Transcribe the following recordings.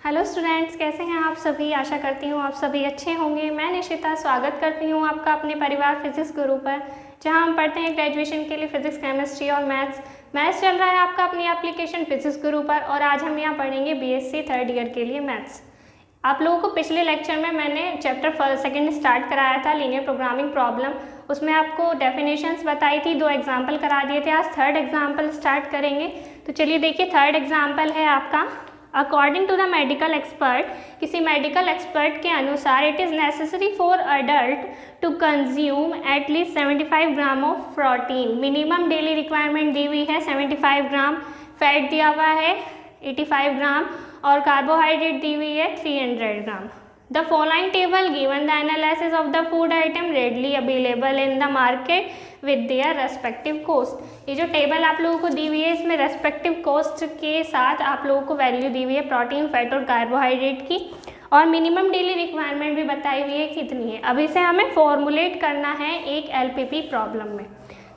Hello students, कैसे हैं आप सभी। आशा करती हूँ आप सभी अच्छे होंगे। मैं निशिता स्वागत करती हूँ आपका अपने परिवार फिजिक्स गुरु पर, जहाँ हम पढ़ते हैं ग्रेजुएशन के लिए फिजिक्स, केमिस्ट्री और मैथ्स चल रहा है आपका अपनी एप्लीकेशन फिजिक्स गुरु पर। और आज हम यहाँ पढ़ेंगे बीएससी थर्ड ईयर के लिए मैथ्स। आप लोगों को पिछले लेक्चर में मैंने चैप्टर सेकंड स्टार्ट कराया था, लीनियर प्रोग्रामिंग प्रॉब्लम। उसमें आपको डेफिनेशंस बताई थी, 2 एग्जाम्पल करा दिए थे। आज थर्ड एग्जाम्पल स्टार्ट करेंगे। तो चलिए देखिए, थर्ड एग्जाम्पल है आपका, according to the medical expert, किसी मेडिकल एक्सपर्ट के अनुसार it is necessary for adult to consume at least 75 gram of protein. Minimum daily requirement दी हुई है 75 ग्राम, फैट दिया हुआ है 85 ग्राम और कार्बोहाइड्रेट दी हुई है 300 gram. The following table given the analysis of the food item readily available in the market with their respective cost. ये जो टेबल आप लोगों को दी हुई है, इसमें रेस्पेक्टिव कॉस्ट के साथ आप लोगों को वैल्यू दी हुई है प्रोटीन, फैट और कार्बोहाइड्रेट की, और मिनिमम डेली रिक्वायरमेंट भी बताई हुई है कितनी है। अब इसे हमें फॉर्मुलेट करना है एक एलपीपी प्रॉब्लम में।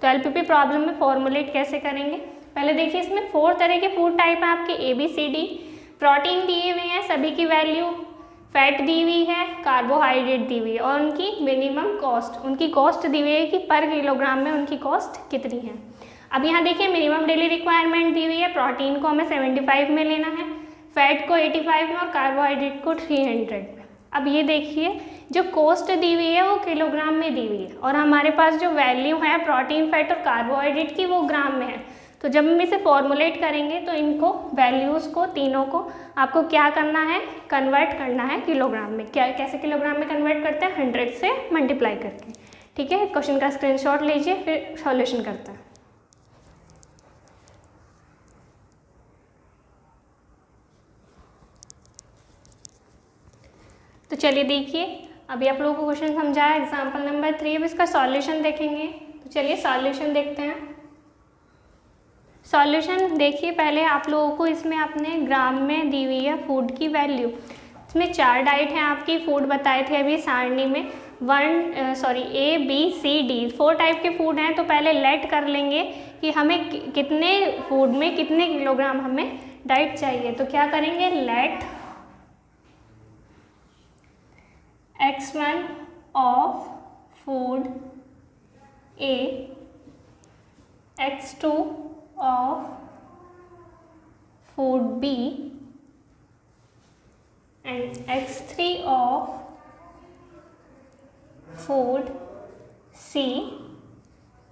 तो एलपीपी प्रॉब्लम में फॉर्मुलेट कैसे करेंगे, पहले देखिए, इसमें 4 तरह के फूड टाइप हैं आपके ABCD। प्रोटीन दिए हुए हैं सभी की वैल्यू, फैट दी हुई है, कार्बोहाइड्रेट दी हुई है और उनकी मिनिमम कॉस्ट, उनकी कॉस्ट दी हुई है कि पर किलोग्राम में उनकी कॉस्ट कितनी है। अब यहाँ देखिए, मिनिमम डेली रिक्वायरमेंट दी हुई है, प्रोटीन को हमें 75 में लेना है, फैट को 85 में और कार्बोहाइड्रेट को 300 में। अब ये देखिए, जो कॉस्ट दी हुई है वो किलोग्राम में दी हुई है और हमारे पास जो वैल्यू है प्रोटीन, फैट और कार्बोहाइड्रेट की वो ग्राम में है। तो जब हम इसे फॉर्मुलेट करेंगे तो इनको वैल्यूज़ को, तीनों को आपको क्या करना है, कन्वर्ट करना है किलोग्राम में। क्या, कैसे किलोग्राम में कन्वर्ट करते हैं, 100 से मल्टीप्लाई करके। ठीक है, क्वेश्चन का स्क्रीनशॉट लीजिए, फिर सॉल्यूशन करते हैं। तो चलिए देखिए, अभी आप लोगों को क्वेश्चन समझाया एग्जाम्पल नंबर 3। अब इसका सॉल्यूशन देखेंगे। तो चलिए सॉल्यूशन देखते हैं। सॉल्यूशन देखिए, पहले आप लोगों को इसमें अपने ग्राम में दी हुई है फूड की वैल्यू। इसमें 4 डाइट हैं आपकी, फूड बताए थे अभी सारणी में, A B C D 4 type के फूड हैं। तो पहले लेट कर लेंगे कि हमें कितने फूड में कितने किलोग्राम हमें डाइट चाहिए। तो क्या करेंगे, let x1 of food A, x2 of food B and x3 of food C,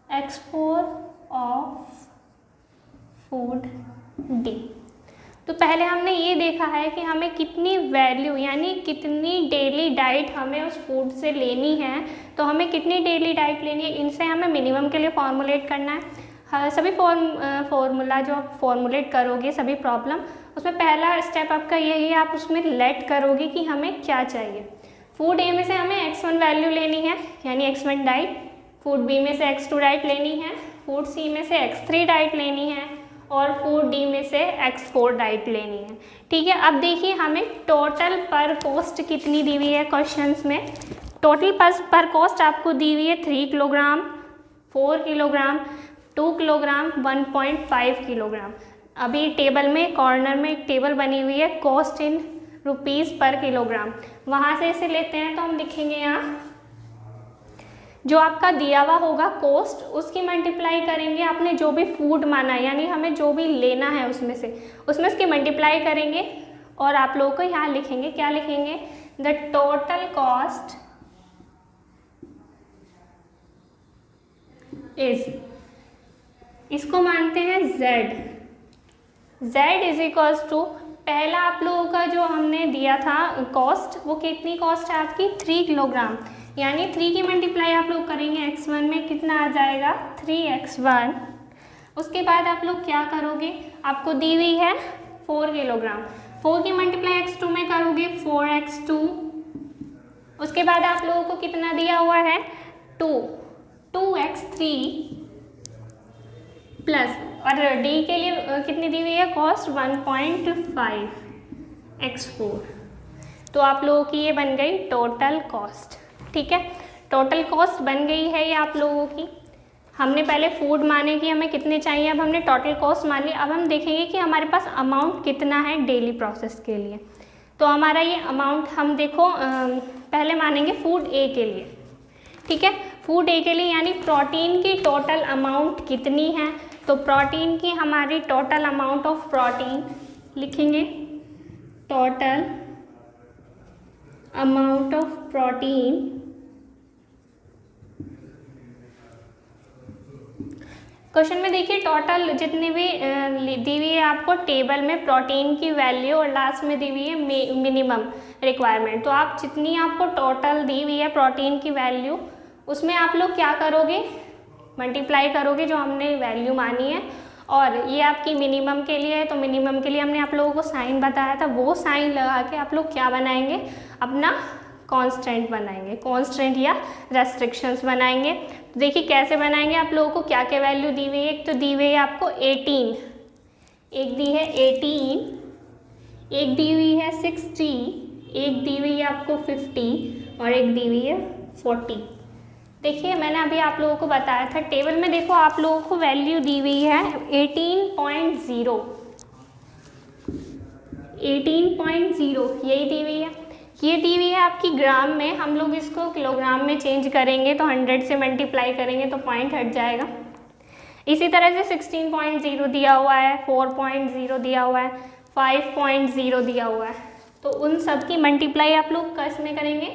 x4 of food D। तो पहले हमने ये देखा है कि हमें कितनी वैल्यू यानी कितनी डेली डाइट हमें उस फूड से लेनी है। तो हमें कितनी डेली डाइट लेनी है, इनसे हमें मिनिमम के लिए फॉर्मुलेट करना है। हाँ, सभी फॉर्मूला जो आप फॉर्मुलेट करोगे सभी प्रॉब्लम, उसमें पहला स्टेप आपका यही है, आप उसमें लेट करोगे कि हमें क्या चाहिए। फूड ए में से हमें x1 वैल्यू लेनी है यानी x1 डाइट, फूड बी में से x2 डाइट लेनी है, फूड सी में से x3 डाइट लेनी है और फूड डी में से x4 डाइट लेनी है। ठीक है, अब देखिए हमें टोटल पर कॉस्ट कितनी दी हुई है क्वेश्चंस में। टोटल पर कॉस्ट आपको दी हुई है 3 किलोग्राम, 4 किलोग्राम, 2 किलोग्राम, 1.5 किलोग्राम। अभी टेबल में कॉर्नर में एक टेबल बनी हुई है, कॉस्ट इन रुपीज़ पर किलोग्राम, वहाँ से इसे लेते हैं। तो हम लिखेंगे यहाँ जो आपका दिया हुआ होगा कॉस्ट, उसकी मल्टीप्लाई करेंगे आपने जो भी फूड माना है, यानी हमें जो भी लेना है उसमें उसकी मल्टीप्लाई करेंगे और आप लोगों को यहाँ लिखेंगे, क्या लिखेंगे, द टोटल कॉस्ट इज, इसको मानते हैं Z इज इक्वल्स टू, पहला आप लोगों का जो हमने दिया था कॉस्ट, वो कितनी कॉस्ट है आपकी, 3 किलोग्राम, यानी 3 की मल्टीप्लाई आप लोग करेंगे x1 में, कितना आ जाएगा 3x1। उसके बाद आप लोग क्या करोगे, आपको दी हुई है 4 किलोग्राम, 4 की मल्टीप्लाई x2 में करोगे 4x2। उसके बाद आप लोगों को कितना दिया हुआ है 2x3 प्लस, और डी के लिए कितनी दी हुई है कॉस्ट 1.5 x4। तो आप लोगों की ये बन गई टोटल कॉस्ट। ठीक है, टोटल कॉस्ट बन गई है ये आप लोगों की। हमने पहले फूड माने कि हमें कितने चाहिए, अब हमने टोटल कॉस्ट मान ली। अब हम देखेंगे कि हमारे पास अमाउंट कितना है डेली प्रोसेस के लिए। तो हमारा ये अमाउंट हम देखो पहले मानेंगे फूड ए के लिए, ठीक है। फूड ए के लिए यानी प्रोटीन की टोटल अमाउंट कितनी है, तो प्रोटीन की हमारी टोटल अमाउंट ऑफ प्रोटीन लिखेंगे, total amount of protein question में देखिए टोटल जितनी भी दी हुई है आपको टेबल में प्रोटीन की वैल्यू और लास्ट में दी हुई है मिनिमम रिक्वायरमेंट। तो आप जितनी आपको टोटल दी हुई है प्रोटीन की वैल्यू उसमें आप लोग क्या करोगे, मल्टीप्लाई करोगे जो हमने वैल्यू मानी है, और ये आपकी मिनिमम के लिए है तो मिनिमम के लिए हमने आप लोगों को साइन बताया था, वो साइन लगा के आप लोग क्या बनाएंगे, अपना कांस्टेंट बनाएंगे, कांस्टेंट या रेस्ट्रिक्शंस बनाएंगे। तो देखिए कैसे बनाएंगे, आप लोगों को क्या क्या वैल्यू दी हुई है, एक तो दी हुई है आपको 18, एक दी है 18, एक दी हुई है 60, एक दी हुई है आपको 50 और एक दी हुई है 40। देखिए मैंने अभी आप लोगों को बताया था टेबल में, देखो आप लोगों को वैल्यू दी हुई है 18.0, 18.0 यही दी हुई है। ये दी हुई है आपकी ग्राम में, हम लोग इसको किलोग्राम में चेंज करेंगे तो 100 से मल्टीप्लाई करेंगे तो पॉइंट हट जाएगा। इसी तरह से 16.0 दिया हुआ है, 4.0 दिया हुआ है, 5.0 दिया हुआ है, तो उन सब की मल्टीप्लाई आप लोग किस में करेंगे,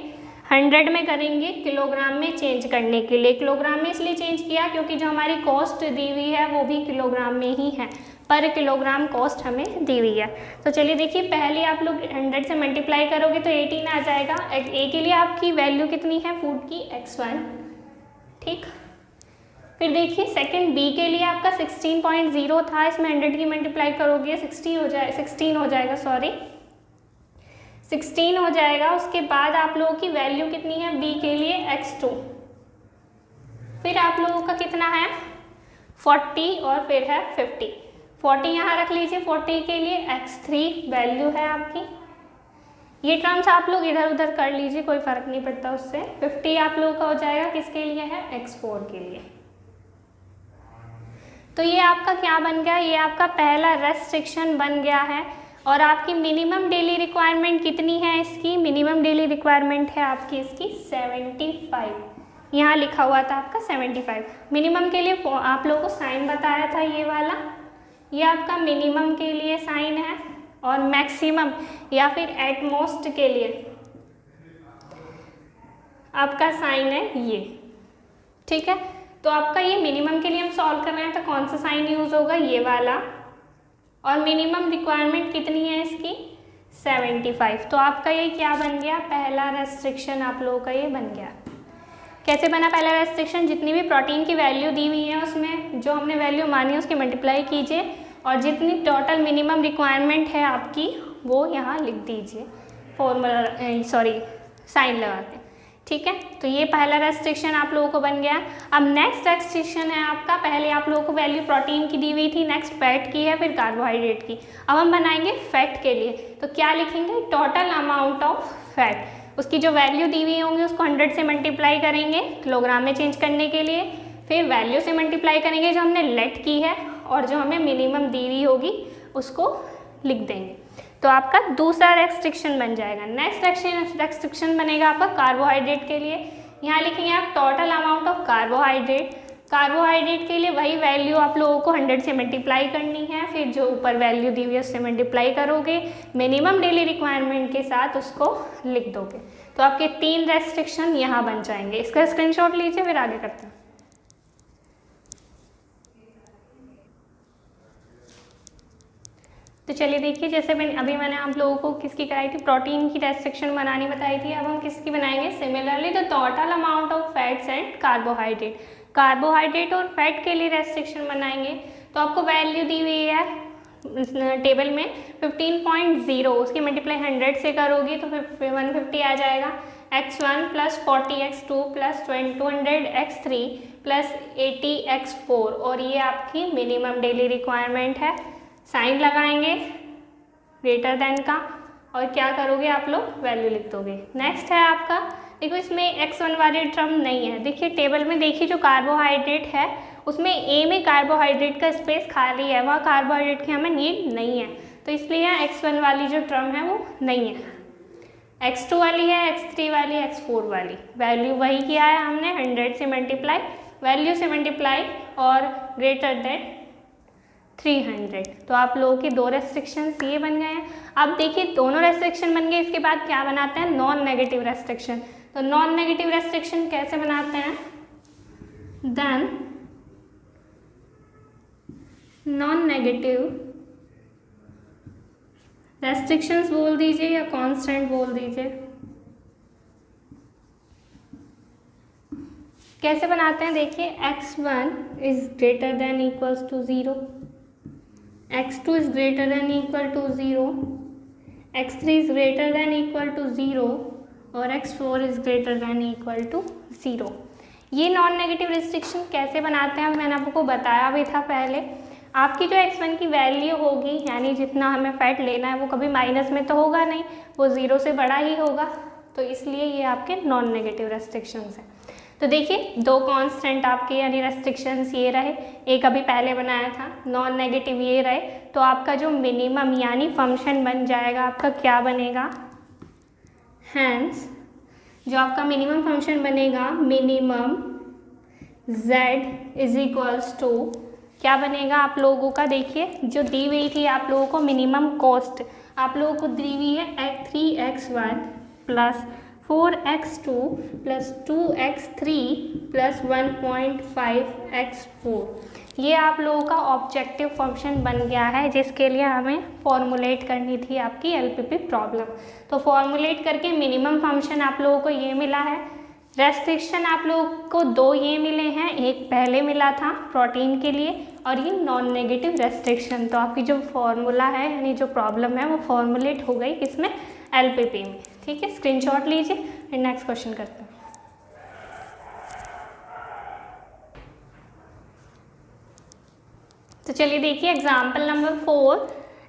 100 में करेंगे किलोग्राम में चेंज करने के लिए। किलोग्राम में इसलिए चेंज किया क्योंकि जो हमारी कॉस्ट दी हुई है वो भी किलोग्राम में ही है, पर किलोग्राम कॉस्ट हमें दी हुई है। तो चलिए देखिए पहले आप लोग 100 से मल्टीप्लाई करोगे तो 18 आ जाएगा। ए के लिए आपकी वैल्यू कितनी है फूड की, x1, ठीक। फिर देखिए सेकंड बी के लिए आपका 16.0 था, इसमें 100 की मल्टीप्लाई करोगे 16 हो जाएगा, 16 हो जाएगा। उसके बाद आप लोगों की वैल्यू कितनी है बी के लिए, x2। फिर आप लोगों का कितना है 40 और फिर है 50, 40 यहाँ रख लीजिए, 40 के लिए x3 वैल्यू है आपकी। ये टर्म्स आप लोग इधर उधर कर लीजिए, कोई फर्क नहीं पड़ता उससे। 50 आप लोगों का हो जाएगा किसके लिए है, x4 के लिए। तो ये आपका क्या बन गया, ये आपका पहला रेस्ट्रिक्शन बन गया है। और आपकी मिनिमम डेली रिक्वायरमेंट कितनी है इसकी, मिनिमम डेली रिक्वायरमेंट है आपकी इसकी 75, यहाँ लिखा हुआ था आपका 75। मिनिमम के लिए आप लोगों को साइन बताया था ये वाला, ये आपका मिनिमम के लिए साइन है, और मैक्सिमम या फिर एटमोस्ट के लिए आपका साइन है ये, ठीक है। तो आपका ये मिनिमम के लिए हम सॉल्व कर रहे हैं तो कौन सा साइन यूज़ होगा, ये वाला। और मिनिमम रिक्वायरमेंट कितनी है इसकी 75। तो आपका ये क्या बन गया, पहला रेस्ट्रिक्शन आप लोगों का ये बन गया। कैसे बना पहला रेस्ट्रिक्शन, जितनी भी प्रोटीन की वैल्यू दी हुई है उसमें जो हमने वैल्यू मानी है उसकी मल्टीप्लाई कीजिए, और जितनी टोटल मिनिमम रिक्वायरमेंट है आपकी वो यहाँ लिख दीजिए, फॉर्मूला साइन लगा के, ठीक है। तो ये पहला रेस्ट्रिक्शन आप लोगों को बन गया। अब नेक्स्ट रेस्ट्रिक्शन है आपका, पहले आप लोगों को वैल्यू प्रोटीन की दी हुई थी, नेक्स्ट फैट की है, फिर कार्बोहाइड्रेट की। अब हम बनाएंगे फैट के लिए, तो क्या लिखेंगे, टोटल अमाउंट ऑफ फैट, उसकी जो वैल्यू दी हुई होंगी उसको 100 से मल्टीप्लाई करेंगे किलोग्राम में चेंज करने के लिए, फिर वैल्यू से मल्टीप्लाई करेंगे जो हमने लेट की है, और जो हमें मिनिमम दी हुई होगी उसको लिख देंगे। तो आपका दूसरा रेस्ट्रिक्शन बन जाएगा। नेक्स्ट रेस्ट्रिक्शन बनेगा आपका कार्बोहाइड्रेट के लिए, यहाँ लिखेंगे आप total amount of carbohydrate. Carbohydrate के लिए वही वैल्यू आप लोगों को 100 से मल्टीप्लाई करनी है, फिर जो ऊपर वैल्यू दी हुई है उससे मल्टीप्लाई करोगे, मिनिमम डेली रिक्वायरमेंट के साथ उसको लिख दोगे। तो आपके 3 रेस्ट्रिक्शन यहाँ बन जाएंगे। इसका स्क्रीनशॉट लीजिए, फिर आगे करते हैं। तो चलिए देखिए, जैसे मैंने आप लोगों को किसकी कराई थी, प्रोटीन की रेस्ट्रिक्शन बनानी बताई थी। अब हम किसकी बनाएंगे, similarly the total amount of fats and carbohydrate. Carbohydrate और फैट के लिए रेस्ट्रिक्शन बनाएंगे। तो आपको वैल्यू दी हुई है टेबल में 15.0, उसकी मल्टीप्लाई 100 से करोगी तो फिर 150 आ जाएगा। x1 plus 40x2 plus 200x3 plus 80x4, और ये आपकी मिनिमम डेली रिक्वायरमेंट है। साइन लगाएंगे ग्रेटर देन का, और क्या करोगे आप लोग, वैल्यू लिख दोगे। नेक्स्ट है आपका, देखो इसमें x1 वाले टर्म नहीं है। देखिए टेबल में देखिए जो कार्बोहाइड्रेट है उसमें ए में कार्बोहाइड्रेट का स्पेस खाली है, वहाँ कार्बोहाइड्रेट की हमें नीड नहीं है, तो इसलिए यहाँ x1 वाली जो टर्म है वो नहीं है। x2 वाली है, x3 वाली, x4 वाली। वैल्यू वही किया है हमने, 100 से मल्टीप्लाई, वैल्यू से मल्टीप्लाई और ग्रेटर देन 300। तो आप लोगों की दो रेस्ट्रिक्शंस ये बन गए हैं। अब देखिए दोनों रेस्ट्रिक्शन बन गए, इसके बाद क्या बनाते हैं, नॉन नेगेटिव रेस्ट्रिक्शन। तो नॉन नेगेटिव रेस्ट्रिक्शन कैसे बनाते हैं, देन नॉन नेगेटिव रेस्ट्रिक्शंस बोल दीजिए या कांस्टेंट बोल दीजिए। कैसे बनाते हैं देखिए, x1 is greater than equals to 0, x2 is greater than equal to 0, x3 is greater than equal to 0 और x4 is greater than equal to 0। ये नॉन नेगेटिव रिस्ट्रिक्शन कैसे बनाते हैं मैंने आपको बताया भी था पहले। आपकी जो x1 की वैल्यू होगी, यानी जितना हमें फैट लेना है वो कभी माइनस में तो होगा नहीं, वो 0 से बड़ा ही होगा, तो इसलिए ये आपके नॉन नेगेटिव रेस्ट्रिक्शंस हैं। तो देखिए दो कांस्टेंट आपके यानी रेस्ट्रिक्शंस ये रहे, एक अभी पहले बनाया था, नॉन नेगेटिव ये रहे, तो आपका जो मिनिमम यानी फंक्शन बन जाएगा आपका क्या बनेगा, हैंस जो आपका मिनिमम फंक्शन बनेगा, minimum z is equals to क्या बनेगा आप लोगों का, देखिए जो दी हुई थी आप लोगों को मिनिमम कॉस्ट आप लोगों को दी हुई है 3x1 plus 4x2 plus 2x3 plus 1.5x4। ये आप लोगों का ऑब्जेक्टिव फंक्शन बन गया है, जिसके लिए हमें फॉर्मुलेट करनी थी आपकी एलपीपी प्रॉब्लम। तो फॉर्मुलेट करके मिनिमम फंक्शन आप लोगों को ये मिला है, रेस्ट्रिक्शन आप लोगों को दो ये मिले हैं, एक पहले मिला था प्रोटीन के लिए और ये नॉन नेगेटिव रेस्ट्रिक्शन। तो आपकी जो फॉर्मूला है यानी जो प्रॉब्लम है वो फॉर्मुलेट हो गई इसमें एलपीपी में। ठीक है, स्क्रीनशॉट लीजिए फिर नेक्स्ट क्वेश्चन करते हैं। तो चलिए देखिए एग्जाम्पल नंबर 4।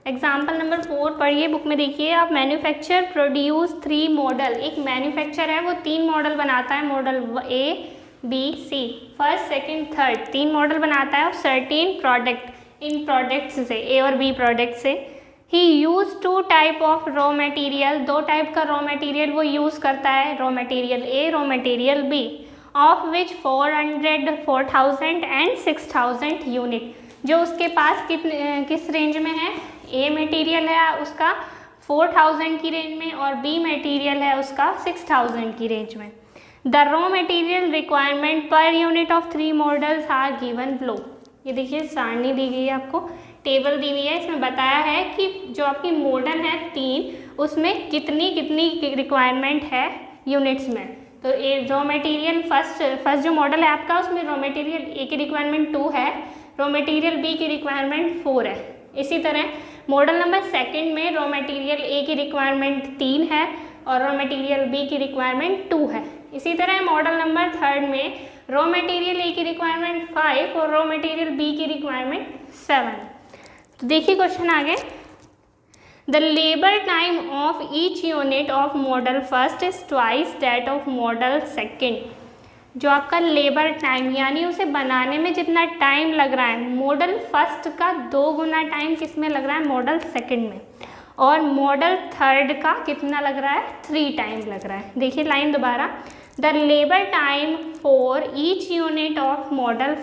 एग्जाम्पल नंबर 4 पढ़िए बुक में, देखिए आप मैन्युफैक्चर प्रोड्यूस 3 मॉडल। एक मैन्युफैक्चर है वो 3 मॉडल बनाता है, model A B C, first second third 3 model बनाता है और सर्टेन प्रोडक्ट इन प्रोडक्ट्स से A और B प्रोडक्ट से ही use 2 type of raw material, 2 type का रॉ मटेरियल वो यूज़ करता है, raw material A raw material B, of which 400 4000 and 6000 unit. जो उसके पास किस रेंज में है, A मटेरियल है उसका 4000 की रेंज में और B मटेरियल है उसका 6000 की रेंज में। The raw material requirement per unit of 3 models are given below. ये देखिए सारणी दी गई है आपको, टेबल दी हुई है, इसमें बताया है कि जो आपकी मॉडल है 3 उसमें कितनी रिक्वायरमेंट है यूनिट्स में। तो रॉ मटेरियल फर्स्ट जो मॉडल है आपका उसमें रॉ मटेरियल A की रिक्वायरमेंट 2 है, रॉ मटेरियल B की रिक्वायरमेंट 4 है। इसी तरह मॉडल नंबर सेकंड में रॉ मटेरियल A की रिक्वायरमेंट 3 है और रॉ मटेरियल B की रिक्वायरमेंट 2 है। इसी तरह मॉडल नंबर थर्ड में रॉ मटेरियल A की रिक्वायरमेंट 5 और रॉ मटेरियल B की रिक्वायरमेंट 7। तो देखिए क्वेश्चन आगे, the labour time of each unit of model first is twice that of model second. जो आपका लेबर टाइम यानी उसे बनाने में जितना टाइम लग रहा है मॉडल फर्स्ट का 2 गुना टाइम किस में लग रहा है, मॉडल सेकंड में, और मॉडल थर्ड का कितना लग रहा है, 3 टाइम लग रहा है। देखिए लाइन दोबारा, the labour time for each unit of model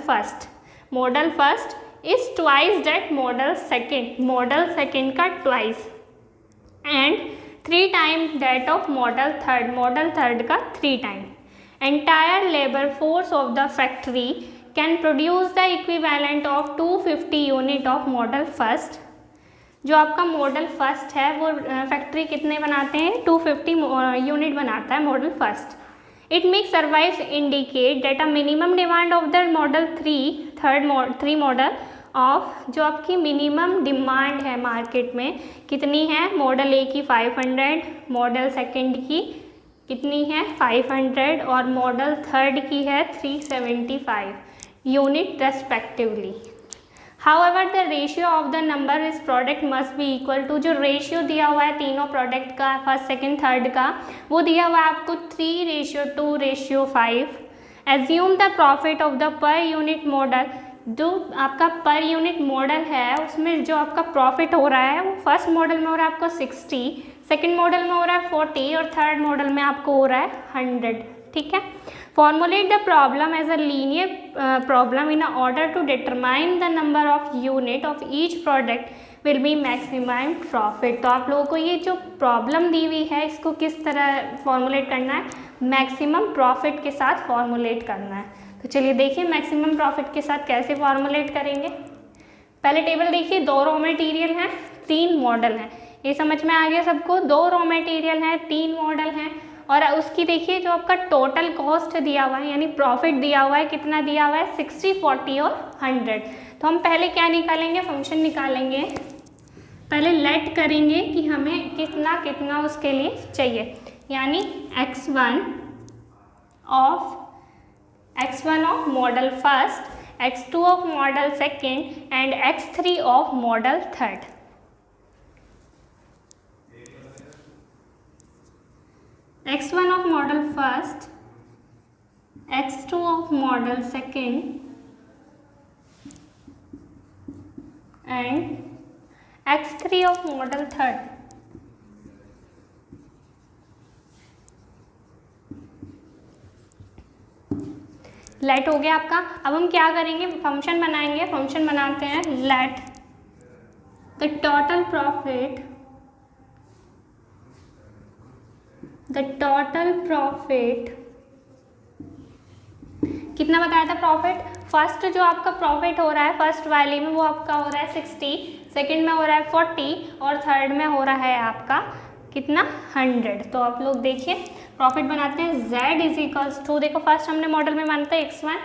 first is twice that model second का twice and 3 time that of model third का 3 time. Entire labor force of the factory can produce the equivalent of 250 unit of model first। जो आपका model first है वो factory कितने बनाते हैं, 250 unit बनाता है model first. It make survives indicate that a minimum demand of the model 3 model of, जो आपकी मिनिमम डिमांड है मार्केट में कितनी है, मॉडल A की 500, मॉडल सेकेंड की कितनी है 500 और मॉडल थर्ड की है 375 unit respectively. However the ratio of the number इस product must be equal to, जो रेशियो दिया हुआ है तीनों प्रोडक्ट का फर्स्ट सेकंड थर्ड का वो दिया हुआ है आपको 3:2:5। Assume the profit of the per unit model, जो आपका पर यूनिट मॉडल है उसमें जो आपका प्रॉफिट हो रहा है वो फर्स्ट मॉडल में हो रहा है आपका 60, सेकंड मॉडल में हो रहा है 40 और थर्ड मॉडल में आपको हो रहा है 100। ठीक है, formulate the problem as a linear problem in order to determine the number of unit of each product will be maximum profit. तो आप लोगों को ये जो प्रॉब्लम दी हुई है इसको किस तरह फॉर्मुलेट करना है, मैक्सिमम प्रॉफिट के साथ फॉर्मुलेट करना है। तो चलिए देखिए मैक्सिमम प्रॉफिट के साथ कैसे फॉर्मुलेट करेंगे। पहले टेबल देखिए, 2 रॉ मटेरियल हैं, 3 मॉडल हैं। ये समझ में आ गया सबको, 2 रॉ मटेरियल हैं, 3 मॉडल हैं और उसकी देखिए जो आपका टोटल कॉस्ट दिया हुआ है यानी प्रॉफिट दिया हुआ है, कितना दिया हुआ है 60, 40 और 100। तो हम पहले क्या निकालेंगे, फंक्शन निकालेंगे। पहले लेट करेंगे कि हमें कितना कितना उसके लिए चाहिए, यानी x1 of model first, x2 of model second and x3 of model third. x1 of model first, x2 of model second and x3 of model third। Let हो गया आपका। अब हम क्या करेंगे, फंक्शन बनाएंगे। फंक्शन बनाते हैं लेट द टोटल प्रॉफिट कितना बताया था प्रॉफिट। फर्स्ट जो आपका प्रॉफिट हो रहा है फर्स्ट वाले में वो आपका हो रहा है 60, सेकंड में हो रहा है 40 और थर्ड में हो रहा है आपका कितना 100। तो आप लोग देखिए प्रॉफिट बनाते हैं z इज इक्वल्स टू, देखो फर्स्ट हमने मॉडल में मानता है x1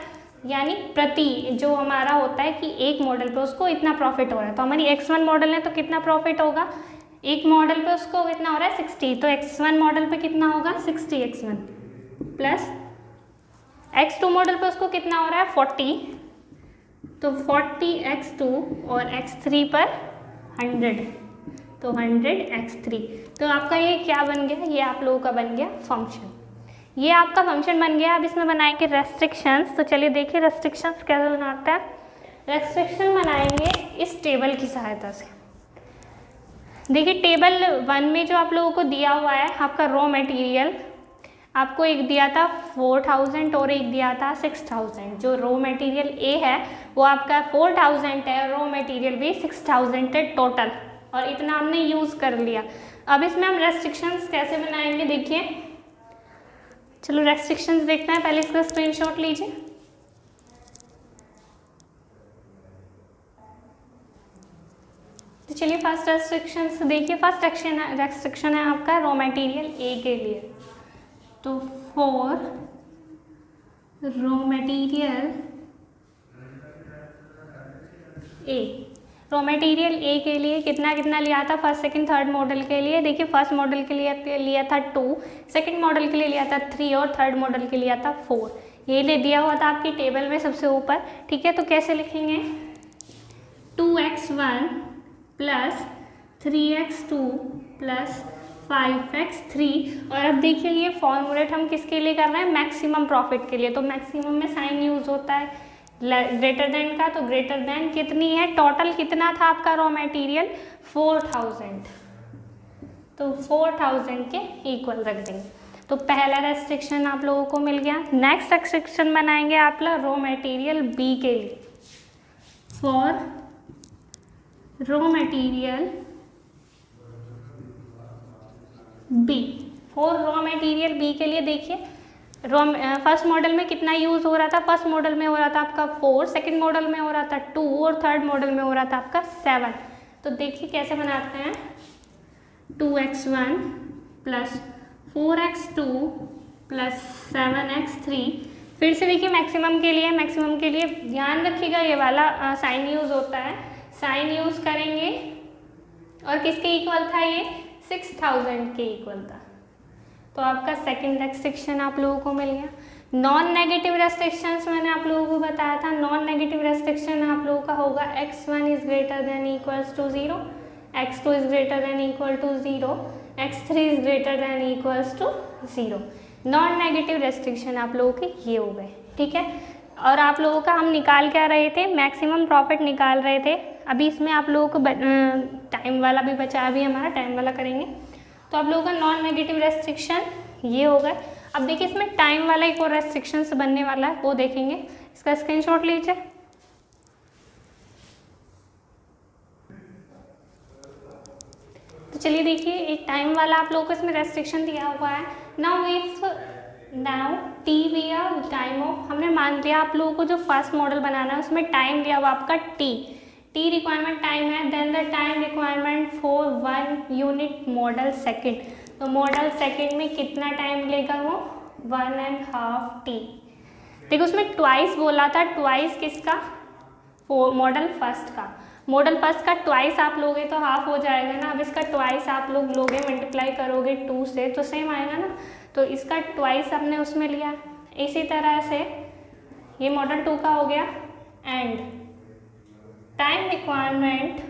यानी प्रति जो हमारा होता है कि एक मॉडल पे उसको इतना प्रॉफिट हो रहा है। तो हमारी x1 मॉडल है तो कितना प्रॉफिट होगा, एक मॉडल पे उसको कितना हो रहा है 60, तो x1 मॉडल पे कितना होगा 60 x1 प्लस x2 मॉडल पे उसको कितना हो रहा है 40, तो 40 x2 और x3 पर 100, तो 100 x3। तो आपका ये क्या बन गया, ये आप लोगों का बन गया फंक्शन। ये आपका फंक्शन बन गया। अब इसमें बनाएंगे रेस्ट्रिक्शंस। तो चलिए देखिए रेस्ट्रिक्शंस कैसे बनाते हैं। रेस्ट्रिक्शन बनाएंगे इस टेबल की सहायता से। देखिए टेबल 1 में जो आप लोगों को दिया हुआ है आपका रॉ मटेरियल, आपको एक दिया था 4000 और एक दिया था 6000। जो रॉ मटेरियल ए है वो आपका 4000 है, रॉ मटेरियल भी 6000 है टोटल, और इतना हमने यूज़ कर लिया। अब इसमें हम रेस्ट्रिक्शंस कैसे बनाएंगे देखिए। चलो रेस्ट्रिक्शंस देखते हैं, पहले इसका स्क्रीनशॉट लीजिए। तो चलिए फर्स्ट रेस्ट्रिक्शंस देखिए। फर्स्ट रेस्ट्रिक्शन है आपका रॉ मटेरियल ए के लिए। तो for raw material A, raw material A के लिए कितना कितना लिया था फर्स्ट सेकंड थर्ड मॉडल के लिए। देखिए फर्स्ट मॉडल के लिए लिया था 2, सेकंड मॉडल के लिए लिया था 3 और थर्ड मॉडल के लिए लिया था 4। ये ले दिया हुआ था आपकी टेबल में सबसे ऊपर। ठीक है, तो कैसे लिखेंगे 2x1 plus 3x2 plus 5x3। और अब देखिए ये फॉर्मूलेट हम किसके लिए कर रहे हैं, मैक्सिमम प्रॉफिट के लिए। तो मैक्सिमम में साइन यूज होता है ग्रेटर देन का, तो ग्रेटर देन कितनी है, टोटल कितना था आपका रॉ मटेरियल 4000, तो 4000 के इक्वल रख देंगे। तो पहला रेस्ट्रिक्शन आप लोगों को मिल गया। नेक्स्ट रेस्ट्रिक्शन बनाएंगे आप लोग रॉ मटेरियल बी के लिए। For raw material B, for raw material B के लिए देखिए फर्स्ट मॉडल में कितना यूज़ हो रहा था, फर्स्ट मॉडल में हो रहा था आपका 4, सेकंड मॉडल में हो रहा था 2 और थर्ड मॉडल में हो रहा था आपका 7। तो देखिए कैसे बनाते हैं 2x1 plus 4x2 plus 7x3। फिर से देखिए मैक्सिमम के लिए ध्यान रखिएगा ये वाला साइन यूज़ होता है, साइन यूज़ करेंगे। और किसके इक्वल था ये 6000 के इक्वल था। तो आपका सेकंड रेस्ट्रिक्शन आप लोगों को मिल गया। नॉन नेगेटिव रेस्ट्रिक्शंस मैंने आप लोगों को बताया था। नॉन नेगेटिव रेस्ट्रिक्शन आप लोगों का होगा x1 is greater than equals to 0, x2 is greater than equal to 0, x3 is greater than equals to 0। Non negative restriction आप लोगों के ये हो गए। ठीक है, और आप लोगों का हम निकाल क्या रहे थे, मैक्सिमम प्रॉफिट निकाल रहे थे। अभी इसमें आप लोगों को टाइम वाला भी बचा, अभी हमारा टाइम वाला करेंगे। तो आप लोगों का नॉन नेगेटिव रेस्ट्रिक्शन ये होगा। अब देखिए इसमें टाइम वाला एक और रेस्ट्रिक्शन बनने वाला है, वो देखेंगे। इसका स्क्रीनशॉट लीजिए। तो चलिए देखिए, एक टाइम वाला आप लोगों को इसमें रेस्ट्रिक्शन दिया हुआ है। Now T V time of, हमने मान लिया आप लोगों को जो फर्स्ट मॉडल बनाना है उसमें टाइम दिया हुआ आपका टी रिक्वायरमेंट टाइम है। Then the time requirement for 1 unit model second, तो मॉडल सेकेंड में कितना टाइम लेगा वो 1.5 टी। देखो उसमें ट्वाइस बोला था, ट्वाइस किसका, मॉडल फर्स्ट का। मॉडल फर्स्ट का ट्वाइस आप लोगे तो हाफ हो जाएगा ना। अब इसका ट्वाइस आप लोग लोगे, मल्टीप्लाई करोगे 2 से तो सेम आएगा ना। तो इसका ट्वाइस हमने उसमें लिया। इसी तरह से ये मॉडल 2 का हो गया। And time requirement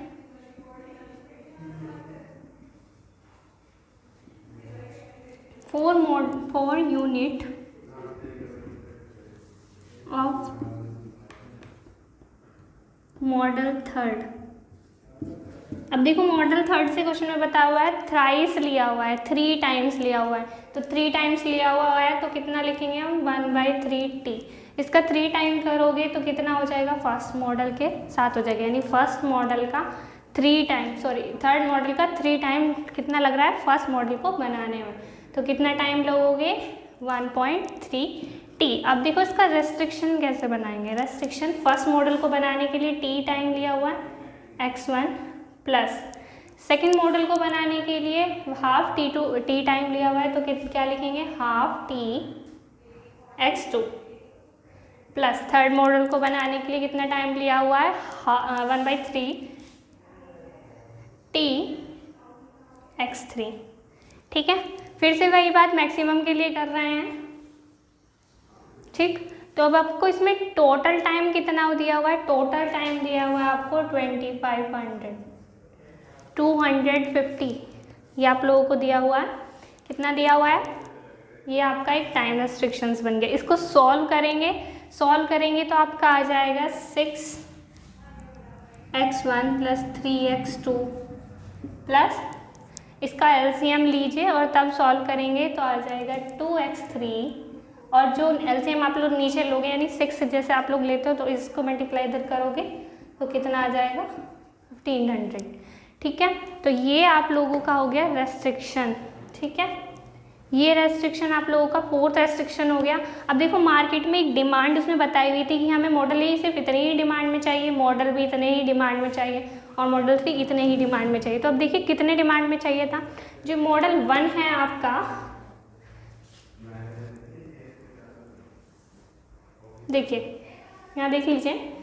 for unit of model third. अब देखो मॉडल थर्ड से क्वेश्चन में बताया हुआ है थ्राइस लिया हुआ है, 3 टाइम्स लिया हुआ है। तो 3 टाइम्स लिया हुआ है तो कितना लिखेंगे हम 1/3 टी। इसका 3 टाइम करोगे तो कितना हो जाएगा, फर्स्ट मॉडल के साथ हो जाएगा। यानी फर्स्ट मॉडल का 3 टाइम, सॉरी थर्ड मॉडल का 3 टाइम कितना लग रहा है फर्स्ट मॉडल को बनाने में। तो कितना टाइम लगोगे 1.3 टी। अब देखो इसका रेस्ट्रिक्शन कैसे बनाएंगे। रेस्ट्रिक्शन फर्स्ट मॉडल को बनाने के लिए टी टाइम लिया हुआ है x1 प्लस सेकेंड मॉडल को बनाने के लिए हाफ टी टाइम लिया हुआ है। तो क्या लिखेंगे half T x2 plus third model को बनाने के लिए कितना टाइम लिया हुआ है 1/3 टी x3। ठीक है, फिर से वही बात मैक्सिमम के लिए कर रहे हैं। ठीक, तो अब आपको इसमें टोटल टाइम कितना दिया हुआ है, टोटल टाइम दिया हुआ है आपको 250 ये आप लोगों को दिया हुआ है। कितना दिया हुआ है, ये आपका एक टाइम रेस्ट्रिक्शंस बन गया। इसको सॉल्व करेंगे तो आपका आ जाएगा 6x1 प्लस 3x2 प्लस इसका एलसीएम लीजिए और तब सॉल्व करेंगे तो आ जाएगा 2x3। और जो एलसीएम आप लोग नीचे लोगे यानी 6 जैसे आप लोग लेते हो तो इसको मल्टीप्लाई इधर करोगे तो कितना आ जाएगा 1500। ठीक है, तो ये आप लोगों का हो गया रेस्ट्रिक्शन। ठीक है, ये रेस्ट्रिक्शन आप लोगों का 4th रेस्ट्रिक्शन हो गया। अब देखो मार्केट में एक डिमांड उसमें बताई हुई थी कि हमें मॉडल ए सिर्फ इतने ही डिमांड में चाहिए, मॉडल बी इतने ही डिमांड में चाहिए और मॉडल 3 इतने ही डिमांड में चाहिए। तो अब देखिए कितने डिमांड में चाहिए था। जो मॉडल 1 है आपका, देखिए यहाँ देख लीजिए,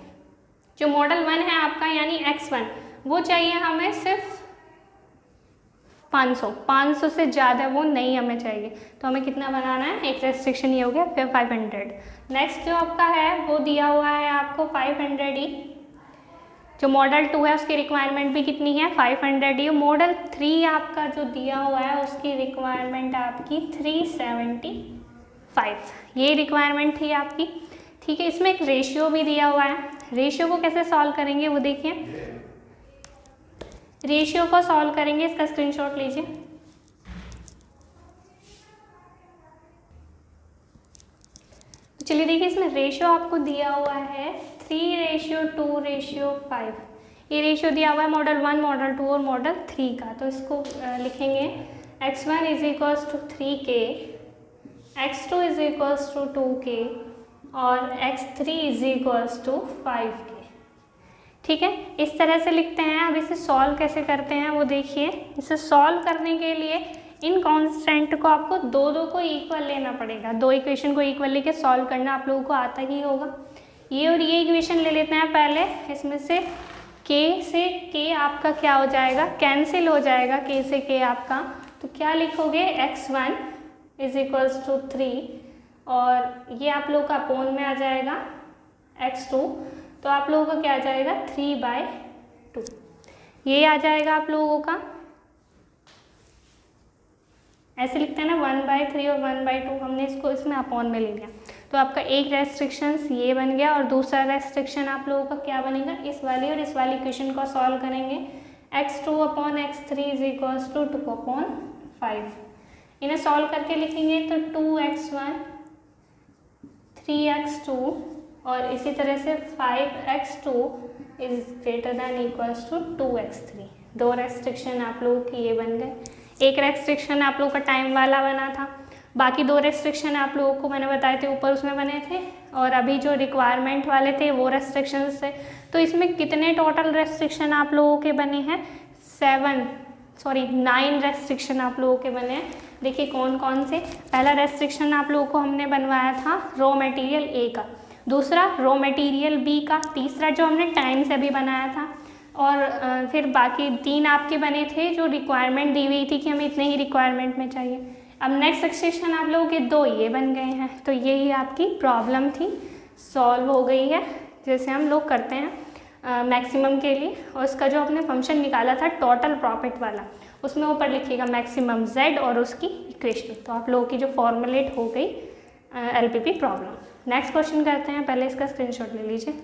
जो मॉडल 1 है आपका यानी x1 वो चाहिए हमें सिर्फ 500 से ज़्यादा वो नहीं हमें चाहिए। तो हमें कितना बनाना है, एक रेस्ट्रिक्शन ये हो गया, फिर 500। नेक्स्ट जो आपका है वो दिया हुआ है आपको 500 ही। जो मॉडल 2 है उसकी रिक्वायरमेंट भी कितनी है 500 ही। मॉडल 3 आपका जो दिया हुआ है उसकी रिक्वायरमेंट आपकी 375, ये रिक्वायरमेंट थी आपकी। ठीक है, इसमें एक रेशियो भी दिया हुआ है। रेशियो को कैसे सॉल्व करेंगे वो देखिए। रेशियो को सॉल्व करेंगे, इसका स्क्रीनशॉट लीजिए। तो चलिए देखिए, इसमें रेशियो आपको दिया हुआ है 3:2:5। ये रेशियो दिया हुआ है मॉडल 1, मॉडल 2 और मॉडल 3 का। तो इसको लिखेंगे x1 = 3k, x2 = 2k और x3 = 5k। ठीक है, इस तरह से लिखते हैं। अब इसे सॉल्व कैसे करते हैं वो देखिए। इसे सॉल्व करने के लिए इन कांस्टेंट को आपको दो को इक्वल लेना पड़ेगा। 2 इक्वेशन को इक्वल लेके सॉल्व करना आप लोगों को आता ही होगा। ये और ये इक्वेशन ले लेते हैं पहले। इसमें से k से k आपका क्या हो जाएगा, कैंसिल हो जाएगा k से k आपका। तो क्या लिखोगे x1 = 3 और ये आप लोगों का अपोन में आ जाएगा x2। तो आप लोगों का क्या आ जाएगा 3/2, ये आ जाएगा आप लोगों का। ऐसे लिखते हैं ना 1/3 और 1/2, हमने इसको इसमें अपॉन में ले लिया। तो आपका एक रेस्ट्रिक्शंस ये बन गया और दूसरा रेस्ट्रिक्शन आप लोगों का क्या बनेगा, इस वाली और इस वाली इक्वेशन को सॉल्व करेंगे। x2/x3 = 2/5 5। इन्हें सॉल्व करके लिखेंगे तो 2x1 3x2 और इसी तरह से 5x2 is greater than equals to 2x3। 2 restriction आप लोगों के ये बन गए। एक रेस्ट्रिक्शन आप लोगों का टाइम वाला बना था, बाकी 2 रेस्ट्रिक्शन आप लोगों को मैंने बताए थे ऊपर उसमें बने थे, और अभी जो रिक्वायरमेंट वाले थे वो रेस्ट्रिक्शंस थे। तो इसमें कितने टोटल रेस्ट्रिक्शन आप लोगों के बने हैं? 9 रेस्ट्रिक्शन आप लोगों के बने हैं। देखिए कौन कौन से। पहला रेस्ट्रिक्शन आप लोगों को हमने बनवाया था रॉ मटेरियल ए का, दूसरा रॉ मटेरियल बी का, तीसरा जो हमने टाइम से भी बनाया था, और फिर बाकी 3 आपके बने थे जो रिक्वायरमेंट दी हुई थी कि हमें इतने ही रिक्वायरमेंट में चाहिए। अब नेक्स्ट रेस्ट्रिक्शन आप लोगों के 2 ये बन गए हैं। तो यही आपकी प्रॉब्लम थी, सॉल्व हो गई है जैसे हम लोग करते हैं मैक्सिमम के लिए। और उसका जो आपने फंक्शन निकाला था टोटल प्रॉफिट वाला, उसमें ऊपर लिखिएगा मैक्सिमम z और उसकी इक्वेशन। तो आप लोगों की जो फॉर्मुलेट हो गई LPP प्रॉब्लम। नेक्स्ट क्वेश्चन करते हैं, पहले इसका स्क्रीनशॉट ले लीजिए।